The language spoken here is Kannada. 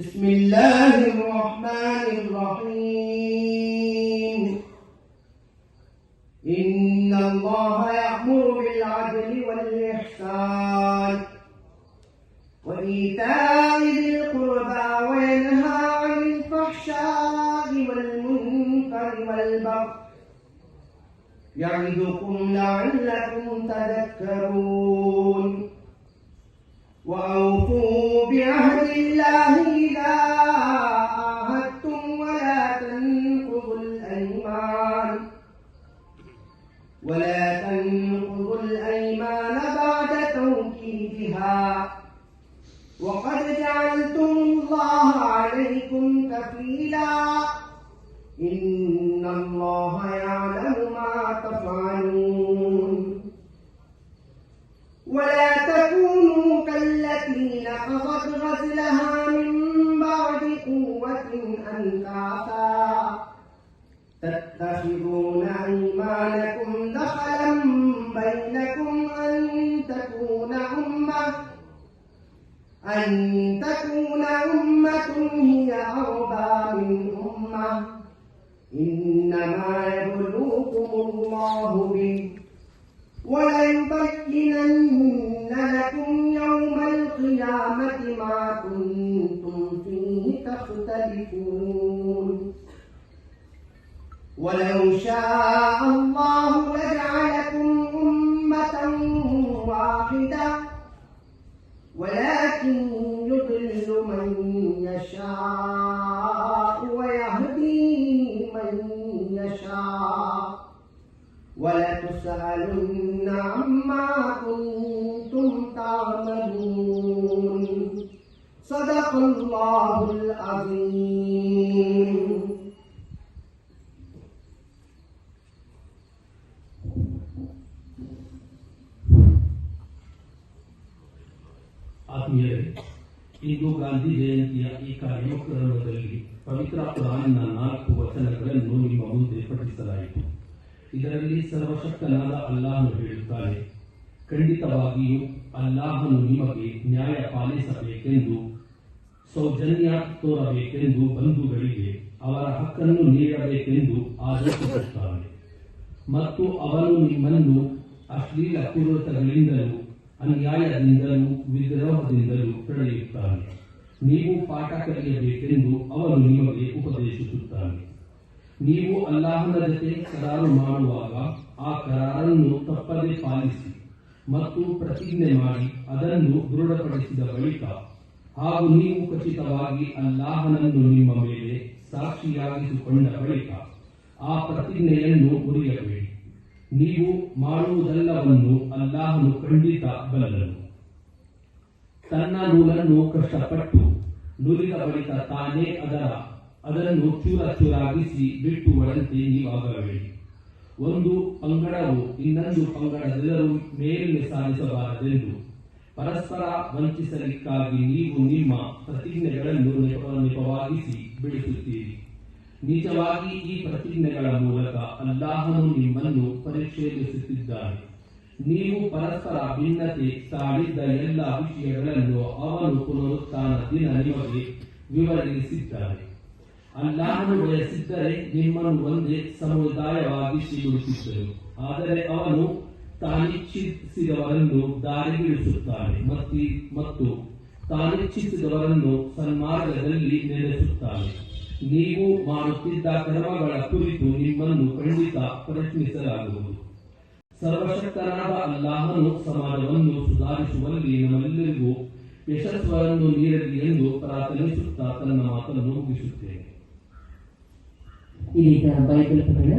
بسم الله الرحمن الرحيم إن الله يأمر بالعدل والإحسان وإيتاء ذي القربى وينهى عن الفحشاء والمنكر والبغي يعظكم لعلكم تذكرون وأوفوا بعهد الله إذا عاهدتم ولا تنقضوا الأيمان بعد توكيدها وقد جعلتم الله عليكم كفيلا إن الله يعلم ما تفعلون ولا تكونوا كالتي نقضت غزلها من بعد قوة أنكاثا تتخذون أيمانكم دخلا بينكم أن تكون أمة هي أربى من أمة إنما يبلوكم الله به وليبينن لكم يوم القيامة ما كنتم فيه تختلفون ولو شاء الله لجعلكم أمة واحدة ولكن يضل من يشاء ويهدي من يشاء ولتسألن عما كنتم تعملون صدق الله العظيم. ಆತ್ಮೀಯರೇ, ಇಂದು ಗಾಂಧಿ ಜಯಂತಿಯ ಈ ಕಾರ್ಯಕ್ರಮದಲ್ಲಿ ಪವಿತ್ರ ಕುರಾನ್ನ 4 ವಚನಗಳನ್ನು ನಿಮ್ಮ ಮುಂದೆ ಪಠಿಸಲಾಯಿತು. ಇದರಲ್ಲಿ ಸರ್ವಶಕ್ತನಾದ ಅಲ್ಲಾಹನು ಹೇಳುತ್ತಾನೆ, ಖಂಡಿತವಾಗಿಯೂ ಅಲ್ಲಾಹನು ನಿಮಗೆ ನ್ಯಾಯ ಪಾಲಿಸಬೇಕೆಂದು, ಸೌಜನ್ಯ ತೋರಬೇಕೆಂದು ಬಂಧುಗಳಿಗೆ ಅವರ ಹಕ್ಕನ್ನು ನೀಡಬೇಕೆಂದು ಆದೇಶಿಸುತ್ತಾನೆ ಮತ್ತು ಅವನು ನಿಮ್ಮನ್ನು ಅಶ್ಲೀಲ ಕುರುತಗಳಿಂದಲೂ ಅನ್ಯಾಯದಿಂದಲೂ ವಿದ್ರೋಹದಿಂದಲೂ ತಡೆಯುತ್ತಾನೆ. ನೀವು ಪಾಠ ಕಲಿಯಬೇಕೆಂದು ಅವನು ನಿಮಗೆ ಉಪದೇಶಿಸುತ್ತಾನೆ. ನೀವು ಅಲ್ಲಾಹನ ಜೊತೆ ಕರಾರು ಮಾಡುವಾಗ ಆ ಕರಾರನ್ನು ತಪ್ಪದೆ ಪಾಲಿಸಿ ಮತ್ತು ಪ್ರತಿಜ್ಞೆ ಮಾಡಿ ಅದನ್ನು ದೃಢಪಡಿಸಿದ ಬಳಿಕ ಹಾಗೂ ನೀವು ಖಚಿತವಾಗಿ ಅಲ್ಲಾಹನನ್ನು ನಿಮ್ಮ ಮೇಲೆ ಸಾಕ್ಷಿಯಾಗಿಸಿಕೊಂಡ ಬಳಿಕ ಆ ಪ್ರತಿಜ್ಞೆಯನ್ನು ಮುರಿಯಬೇಡಿ. ನೀವು ಮಾಡುವುದೆಲ್ಲವನ್ನು ಅಲ್ಲಾಹನು ಖಂಡಿತ ಬಲ್ಲನು. ತನ್ನ ನೂಲನ್ನು ಕಷ್ಟಪಟ್ಟು ನುರಿದ ಬಳಿಕ ತಾನೇ ಅದನ್ನು ಚೂರ ಚೂರಾಗಿಸಿ ಬಿಟ್ಟು ಒಳಂತೆ ನೀವಾಗಬೇಡಿ. ಒಂದು ಪಂಗಡವು ಇನ್ನೊಂದು ಪಂಗಡದೆಲ್ಲರೂ ಮೇಲ್ಮೆ ಸಾಧಿಸಬಾರದೆಂದು ಪರಸ್ಪರ ವಂಚಿಸಲಿಕ್ಕಾಗಿ ನೀವು ನಿಮ್ಮ ಪ್ರತಿಜ್ಞೆಗಳನ್ನು ನೆಪವಾಗಿಸಿ ಬಿಡಿಸುತ್ತೀರಿ. ನಿಜವಾಗಿ ಈ ಪ್ರತಿಜ್ಞೆಗಳ ಮೂಲಕ ಅಲ್ಲಾಹನು ನಿಮ್ಮನ್ನು ಪರಿಶೀಲಿಸುತ್ತಿದ್ದಾನೆ. ನೀವು ಪರಸ್ಪರ ಭಿನ್ನತೆ ತಾಳಿದ್ದ ಎಲ್ಲ ವಿಷಯಗಳನ್ನು ಅವನು ಪುನರುತ್ಥಾನ ದಿನ ನಿಮಗೆ ವಿವರಿಸಿದ್ದಾನೆ. ಅಲ್ಲಾಹನು ಬಯಸಿದ್ದರೆ ನಿಮ್ಮನ್ನು ಒಂದೇ ಸಮುದಾಯವಾಗಿ ಸಿಗುತ್ತಿದ್ದರು. ಆದರೆ ಅವನು ತಾನಿಚ್ಛಿಸಿದವರನ್ನು ದಾರಿಗಿಳಿಸುತ್ತಾನೆ ಮತ್ತು ತಾನಿಚ್ಛಿಸಿದವರನ್ನು ಸನ್ಮಾರ್ಗದಲ್ಲಿ ನೆಲೆಸುತ್ತಾನೆ. ನೀವು ಮಾಡುತ್ತಿದ್ದ ಕರ್ಮಗಳ ಕುರಿತು ನಿಮ್ಮನ್ನು ಖಂಡಿತ ಪ್ರಶ್ನಿಸಲಾಗುವುದು. ಸರ್ವಶಕ್ತನಾದ ಅಲ್ಲಾಹನು ಸಮಾಜವನ್ನು ಸುಧಾರಿಸುವಲ್ಲಿ ನಮ್ಮೆಲ್ಲರಿಗೂ ಯಶಸ್ಸನ್ನು ನೀಡಲಿ ಎಂದು ಪ್ರಾರ್ಥನಿಸುತ್ತಾ ತನ್ನ ಮಾತನ್ನು ಮುಗಿಸುತ್ತೇನೆ. ಇದೀಗ ಬೈಬಲ್ ಪಠಣ